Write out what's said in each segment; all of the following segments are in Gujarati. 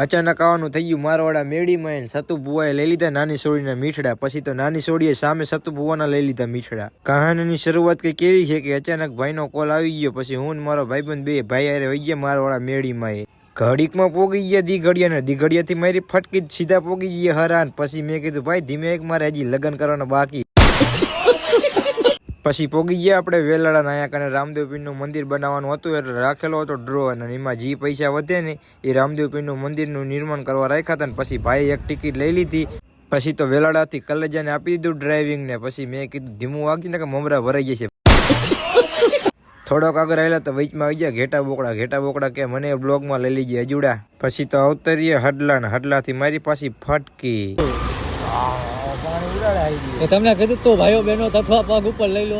અચાનક આવવાનું થઈ ગયું મારવાડા મેડીમાં. સતુ ભુવાએ લઈ લીધા નાની સોડીના મીઠડા. પછી તો નાની સોડીએ સામે સતુ ભુવાના લઈ લીધા મીઠડા. કહાનીની શરૂઆત કઈ કેવી છે કે અચાનક ભાઈનો કોલ આવી ગયો. પછી હું ને મારો ભાઈબંધ બે ભાઈ હારે વઈ ગયા મારવાડા મેડીમાં. ઘડીકમાં પોગી ગયા દીઘડિયા ને દીઘડિયાથી મારી ફટકી સીધા પોગી ગયા હરાન. પછી મેં કીધું ભાઈ ધીમે એક મારે હજી લગ્ન કરવાના બાકી. પછી પોગી ગયા આપણે વેલાડા નાયા કને રામદેવ પીરનું મંદિર બનાવવાનું હતું એટલે રાખેલો હતો ડ્રો. અને એમાં જે પૈસા વધે ને એ રામદેવ પીરનું મંદિરનું નિર્માણ કરવા રાખ્યા હતા. ને પછી ભાઈ એક ટિકિટ લઈ લીધી. પછી તો વેલાડાથી કલેજાને આપી દીધું ડ્રાઇવિંગ ને. પછી મેં કીધું ધીમું વાગી ને કે મમરા ભરાઈ જશે. થોડોક આગળ આવેલા તો વચમાં આવી ગયા ઘેટા બોકડા. ઘેટા બોકડા કે મને બ્લોગમાં લઈ લીધી અજુડા. પછી તો અવતરીએ હડલા ને હડલાથી મારી પાછી ફટકી. તમને કીધું તો ભાઈઓ બહેનો તથવા પગ ઉપર લઈ લો.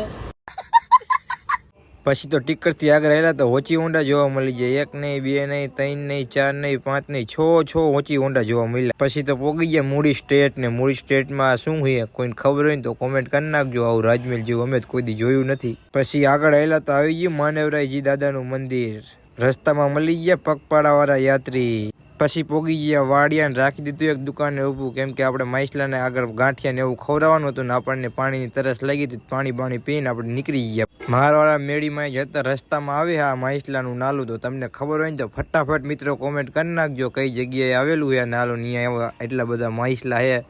પછી તો ટીકરથી આગળ આવેલા તો હોચી હોંડા જોવા મળી જાય. એક નહીં, બે નહીં, ત્રણ નહીં, ચાર નહીં, પાંચ નહીં, છ હોચી હોંડા જોવા મળ્યા. પછી તો પોગી ગયા મૂડી સ્ટેટ ને. મૂડી સ્ટેટમાં શું છે કોઈને ખબર હોય ને તો કોમેન્ટ કરી નાખજો. આવું રાજમહેલ જેવું અમે કોઈ દી જોયું નથી. પછી આગળ આવેલા તો આવી ગયું માનવરાયજી દાદાનું મંદિર. રસ્તામાં મળી ગયા પગપાળા વાળા યાત્રી. પછી પોગી ગયા વાડિયાને રાખી દીધું એક દુકાને ઊભું. કેમ કે આપણે માઇસલાને આગળ ગાંઠિયા ને એવું ખવડાવવાનું હતું ને આપણને પાણીની તરસ લાગી હતી. પાણી પીને આપણે નીકળી ગયા. મારવાડા મેડીમાં જતા રસ્તામાં આવે આ માઇસલાનું નાલું. તો તમને ખબર હોય ને તો ફટાફટ મિત્રો કોમેન્ટ કરી નાખજો કઈ જગ્યાએ આવેલું છે નાલું. ત્યાં એટલા બધા માઇસલા છે.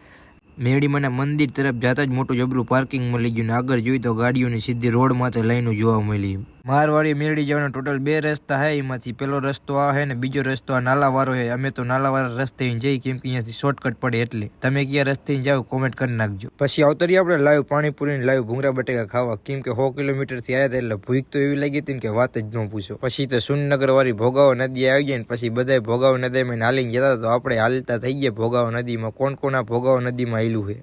મેડીમાં મંદિર તરફ જતા જ મોટું જબરું પાર્કિંગ મળી ગયું. ને આગળ જોઈ તો ગાડીઓની સીધી રોડ માથે લાઈનો જોવા મળી. મારવાડી મેરડી જવાના ટોટલ બે રસ્તા છે. એમાંથી પેલો રસ્તો આ છે ને બીજો રસ્તો આ નાલાવાળો છે. અમે તો નાલાવાળા રસ્તે જઈ કેમ કે અહીંયાથી શોર્ટકટ પડે એટલે. તમે કયા રસ્તે જાઓ કોમેન્ટ કરી નાખજો. પછી આવતરી આપણે લાઈવ પાણીપુરી ને લાઈવ ભૂંગરા બટેકા ખાવા. કેમ કે 100 કિલોમીટરથી આવ્યા હતા એટલે ભૂખ તો એવી લાગી હતી ને કે વાત જ ન પૂછો. પછી તો સુનનગર વાળી ભોગાવો નદી આવી ગઈ ને પછી બધા ભોગાવો નદીમાં હાલીને જતા. તો આપણે હાલતા થઈ ગયા ભોગાવો નદીમાં. કોણ કોણ આ ભોગાવો નદીમાં હાલ્યું છે.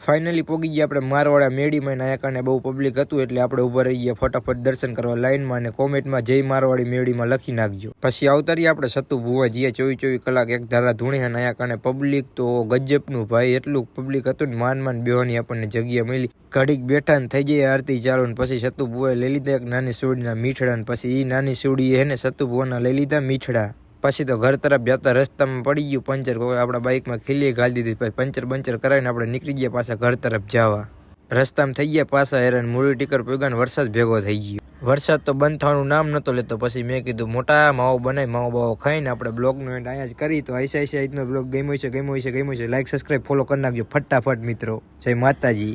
ફાઇનલી પોગી ગયા આપણે મારવાડા મેડીમાં. આયા કારણે બહુ પબ્લિક હતું એટલે આપણે ઉભા રહી ગયા ફટાફટ દર્શન કરવા લાઈનમાં. અને કોમેન્ટમાં જય મારવાડી મેડીમાં લખી નાખજો. પછી આવતારી આપણે સતુ ભુવા જઈએ 24 કલાક એક ધારા ધૂણી. અને આયા કારણે પબ્લિક તો ગજબનું ભાઈ. એટલું પબ્લિક હતું ને માન બેવાની આપણને જગ્યા મળી. ઘડીક બેઠા ને થઈ જાય આરતી ચાલુ. ને પછી સતુ ભુવાએ લઈ લીધા એક નાની સોડીના મીઠડા. ને પછી એ નાની સોડીએ હે ને સતુ ભુવાના લઈ લીધા મીઠડા. પછી તો ઘર તરફ જતા રસ્તામાં પડી ગયું પંચર. આપણા બાઇકમાં ખીલી ગાળી દીધી. પછી પંચર કરાવીને આપણે નીકળી ગયા પાછા ઘર તરફ જવા. રસ્તામાં થઈ ગયા પાછા હેરાન. મૂળી ટીકર પગ્યા વરસાદ ભેગો થઈ ગયો. વરસાદ તો બંધ થવાનું નામ નતો લેતો. પછી મેં કીધું મોટા માવો બનાવી માવો બાવો ખાઈને આપણે બ્લોગનો એન્ડ અહીંયા જ કરી. તો આઈસા બ્લોગ ગમ્યો છે લાઈક સબસ્ક્રાઈબ ફોલો કરી નાખજો ફટાફટ મિત્રો. જય માતાજી.